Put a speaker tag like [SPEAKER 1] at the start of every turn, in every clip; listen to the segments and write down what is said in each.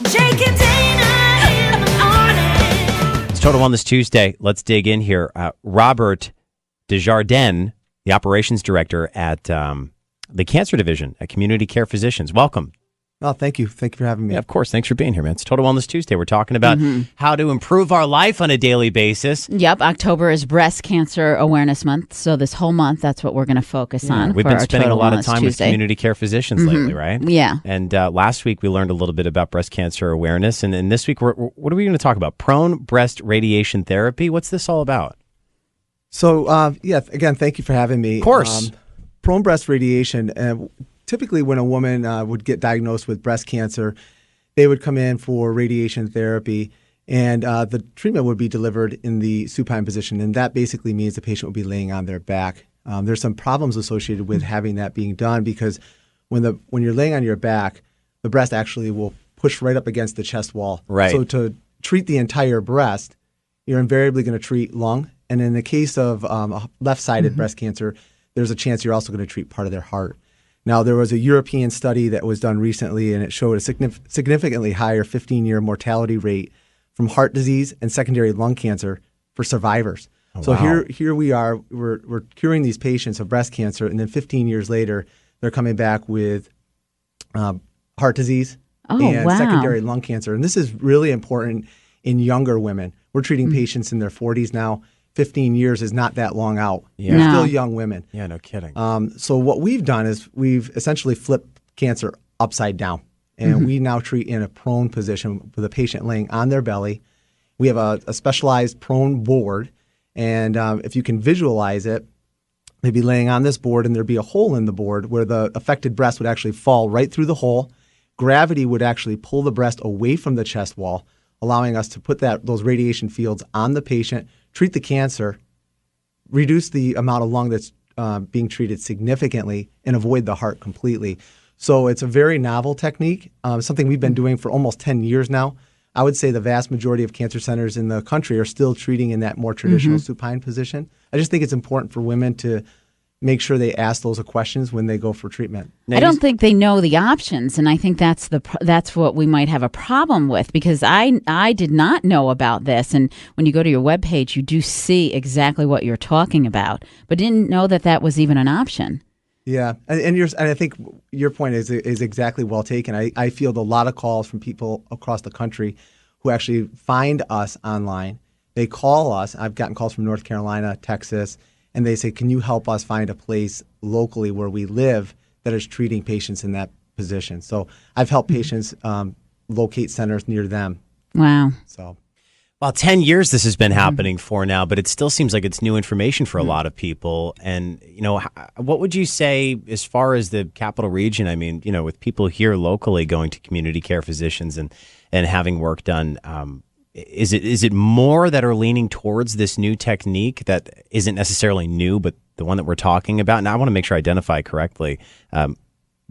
[SPEAKER 1] Jake and Dana in the morning.
[SPEAKER 2] It's Total Wellness Tuesday. Let's dig in here. Robert Desjardins, the operations director at the cancer division at Community Care Physicians. Welcome.
[SPEAKER 3] Oh, thank you. Thank you for having me.
[SPEAKER 2] Yeah, of course. Thanks for being here, man. It's Total Wellness Tuesday. We're talking about how to improve our life on a daily basis.
[SPEAKER 4] Yep, October is Breast Cancer Awareness Month, so this whole month, that's what we're going to focus on.
[SPEAKER 2] We've
[SPEAKER 4] for
[SPEAKER 2] been
[SPEAKER 4] our
[SPEAKER 2] spending a
[SPEAKER 4] Total
[SPEAKER 2] lot of
[SPEAKER 4] Wellness
[SPEAKER 2] time
[SPEAKER 4] Tuesday.
[SPEAKER 2] with community care physicians lately, right?
[SPEAKER 4] Yeah.
[SPEAKER 2] And last week we learned a little bit about breast cancer awareness, and this week, what are we going to talk about? Prone breast radiation therapy. What's this all about?
[SPEAKER 3] So, again, thank you for having me.
[SPEAKER 2] Of course.
[SPEAKER 3] Prone breast radiation, typically when a woman would get diagnosed with breast cancer, they would come in for radiation therapy, and the treatment would be delivered in the supine position, and that basically means the patient would be laying on their back. There's some problems associated with having that being done because when you're laying on your back, the breast actually will push right up against the chest wall.
[SPEAKER 2] Right.
[SPEAKER 3] So to treat the entire breast, you're invariably going to treat lung, and in the case of a left-sided breast cancer, there's a chance you're also going to treat part of their heart. Now, there was a European study that was done recently, and it showed a significantly higher 15-year mortality rate from heart disease and secondary lung cancer for survivors.
[SPEAKER 2] Oh,
[SPEAKER 3] so
[SPEAKER 2] wow.
[SPEAKER 3] here we are, we're curing these patients of breast cancer, and then 15 years later, they're coming back with heart disease and secondary lung cancer. And this is really important in younger women. We're treating patients in their 40s now. 15 years is not that long out.
[SPEAKER 2] Yeah.
[SPEAKER 3] They're still young women.
[SPEAKER 2] Yeah, no kidding.
[SPEAKER 3] So what we've done is we've essentially flipped cancer upside down, and we now treat in a prone position with a patient laying on their belly. We have a specialized prone board, and if you can visualize it, they'd be laying on this board, and there'd be a hole in the board where the affected breast would actually fall right through the hole. Gravity would actually pull the breast away from the chest wall, allowing us to put those radiation fields on the patient, treat the cancer, reduce the amount of lung that's being treated significantly, and avoid the heart completely. So it's a very novel technique, something we've been doing for almost 10 years now. I would say the vast majority of cancer centers in the country are still treating in that more traditional supine position. I just think it's important for women to make sure they ask those questions when they go for treatment.
[SPEAKER 4] I don't think they know the options, and I think that's what we might have a problem with, because I did not know about this, and when you go to your webpage, you do see exactly what you're talking about, but didn't know that was even an option.
[SPEAKER 3] Yeah, and I think your point is exactly well taken. I field a lot of calls from people across the country who actually find us online. They call us. I've gotten calls from North Carolina, Texas, and they say, can you help us find a place locally where we live that is treating patients in that position? So I've helped patients locate centers near them.
[SPEAKER 4] Wow.
[SPEAKER 3] So,
[SPEAKER 2] Well, 10 years this has been happening for now, but it still seems like it's new information for a lot of people. And, what would you say as far as the capital region? I mean, with people here locally going to community care physicians and having work done, is it more that are leaning towards this new technique that isn't necessarily new, but the one that we're talking about? And I want to make sure I identify correctly.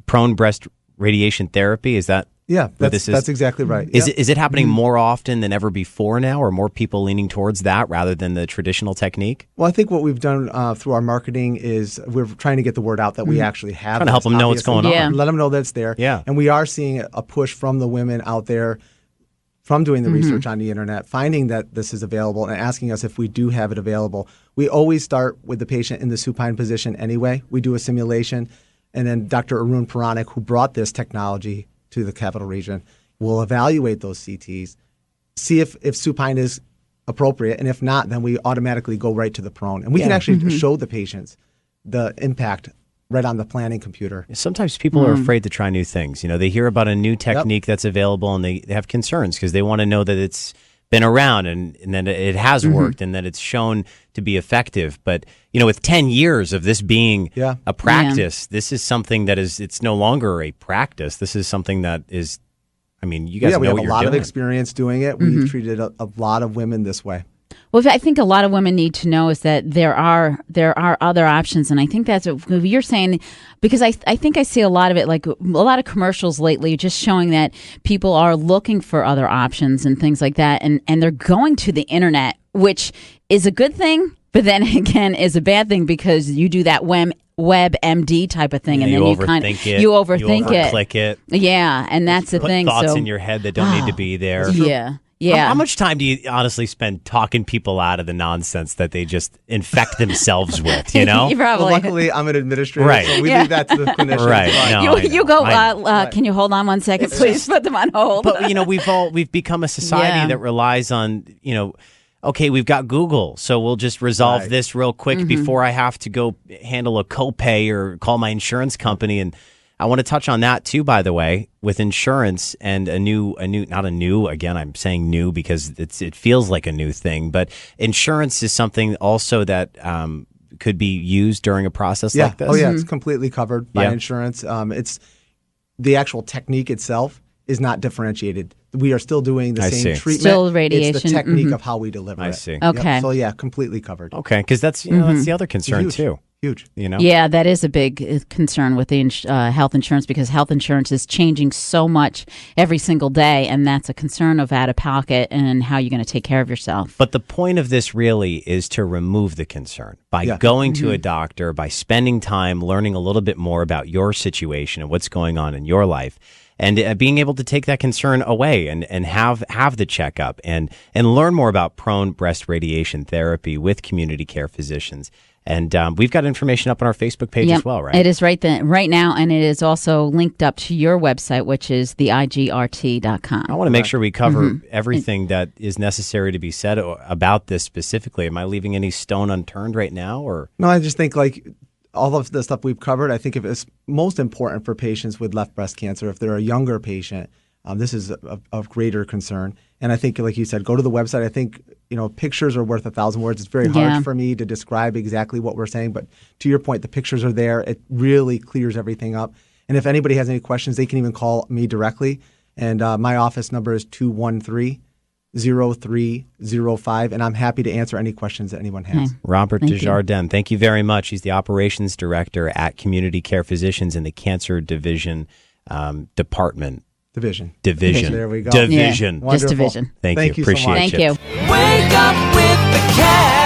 [SPEAKER 2] Prone breast radiation therapy, is that?
[SPEAKER 3] Yeah, that's exactly right.
[SPEAKER 2] Is it happening more often than ever before now, or more people leaning towards that rather than the traditional technique?
[SPEAKER 3] Well, I think what we've done through our marketing is we're trying to get the word out that we actually have.
[SPEAKER 2] Trying to help them know what's going on.
[SPEAKER 3] Let them know that it's there.
[SPEAKER 2] Yeah.
[SPEAKER 3] And we are seeing a push from the women out there from doing the research on the internet, finding that this is available and asking us if we do have it available. We always start with the patient in the supine position anyway. We do a simulation, and then Dr. Arun Puranik, who brought this technology to the capital region, will evaluate those CTs, see if supine is appropriate, and if not, then we automatically go right to the prone. And we can actually show the patients the impact right on the planning computer.
[SPEAKER 2] Sometimes people are afraid to try new things. They hear about a new technique that's available and they have concerns because they want to know that it's been around and that it has worked and that it's shown to be effective. But, with 10 years of this being a practice, this is something that it's no longer a practice. This is something that is, you guys know what you're doing.
[SPEAKER 3] We have a lot of experience doing it. We've treated a lot of women this way.
[SPEAKER 4] Well, I think a lot of women need to know is that there are other options, and I think that's what you're saying, because I think I see a lot of it, like a lot of commercials lately, just showing that people are looking for other options and things like that, and they're going to the internet, which is a good thing, but then again is a bad thing because you do that WebMD type of thing, and
[SPEAKER 2] you
[SPEAKER 4] then you
[SPEAKER 2] overthink it. Click it.
[SPEAKER 4] Yeah, and that's the
[SPEAKER 2] Put
[SPEAKER 4] thing.
[SPEAKER 2] thoughts
[SPEAKER 4] So
[SPEAKER 2] in your head that don't need to be there.
[SPEAKER 4] yeah. Yeah.
[SPEAKER 2] How much time do you honestly spend talking people out of the nonsense that they just infect themselves with, you know?
[SPEAKER 4] You probably.
[SPEAKER 3] Well, luckily, I'm an administrator,
[SPEAKER 2] Right.
[SPEAKER 3] so we leave that to the clinicians.
[SPEAKER 2] Right.
[SPEAKER 3] But-
[SPEAKER 2] No.
[SPEAKER 4] You go.
[SPEAKER 2] I know.
[SPEAKER 4] Can you hold on one second, please? Put them on hold.
[SPEAKER 2] But we've become a society
[SPEAKER 4] Yeah.
[SPEAKER 2] that relies on, okay, we've got Google, so we'll just resolve
[SPEAKER 3] Right.
[SPEAKER 2] this real quick
[SPEAKER 4] Mm-hmm.
[SPEAKER 2] before I have to go handle a copay or call my insurance company. And I want to touch on that too, by the way, with insurance and again, I'm saying new because it feels like a new thing, but insurance is something also that could be used during a process
[SPEAKER 3] Yeah.
[SPEAKER 2] like this.
[SPEAKER 3] Oh, yeah. It's completely covered by
[SPEAKER 2] Yeah.
[SPEAKER 3] insurance. It's the actual technique itself is not differentiated. We are still doing the
[SPEAKER 2] I
[SPEAKER 3] same
[SPEAKER 2] see.
[SPEAKER 3] treatment.
[SPEAKER 4] Still
[SPEAKER 3] It's
[SPEAKER 4] radiation.
[SPEAKER 3] the technique of how we deliver
[SPEAKER 2] I
[SPEAKER 3] it.
[SPEAKER 2] see.
[SPEAKER 3] Yep.
[SPEAKER 4] Okay.
[SPEAKER 3] So yeah, completely covered.
[SPEAKER 2] Okay, because that's that's the other concern
[SPEAKER 3] Huge.
[SPEAKER 2] too.
[SPEAKER 3] Huge.
[SPEAKER 4] Yeah, that is a big concern with the health insurance, because health insurance is changing so much every single day, and that's a concern of out of pocket and how you're going to take care of yourself.
[SPEAKER 2] But the point of this really is to remove the concern by
[SPEAKER 3] Yeah.
[SPEAKER 2] going to a doctor, by spending time learning a little bit more about your situation and what's going on in your life, and being able to take that concern away and have the checkup and learn more about prone breast radiation therapy with community care physicians. And we've got information up on our Facebook page
[SPEAKER 4] Yep,
[SPEAKER 2] as well, right?
[SPEAKER 4] It is right now, and it is also linked up to your website, which is theigrt.com.
[SPEAKER 2] I want to make sure we cover everything that is necessary to be said about this specifically. Am I leaving any stone unturned right now, or?
[SPEAKER 3] No, I just think like all of the stuff we've covered, I think if it's most important for patients with left breast cancer, if they're a younger patient, this is of greater concern. And I think, like you said, go to the website. I think, pictures are worth 1,000 words. It's very
[SPEAKER 4] Yeah.
[SPEAKER 3] hard for me to describe exactly what we're saying. But to your point, the pictures are there. It really clears everything up. And if anybody has any questions, they can even call me directly. And my office number is 213-0305. And I'm happy to answer any questions that anyone has.
[SPEAKER 2] Robert
[SPEAKER 4] Thank you.
[SPEAKER 2] Desjardins, thank you very much. He's the operations director at Community Care Physicians in the Cancer Division Department.
[SPEAKER 3] Division.
[SPEAKER 2] There
[SPEAKER 3] we go.
[SPEAKER 2] Division.
[SPEAKER 4] Yeah, just division.
[SPEAKER 2] Thank you.
[SPEAKER 3] Thank you so
[SPEAKER 2] Appreciate
[SPEAKER 3] much.
[SPEAKER 4] Thank you.
[SPEAKER 1] Wake up with the cat.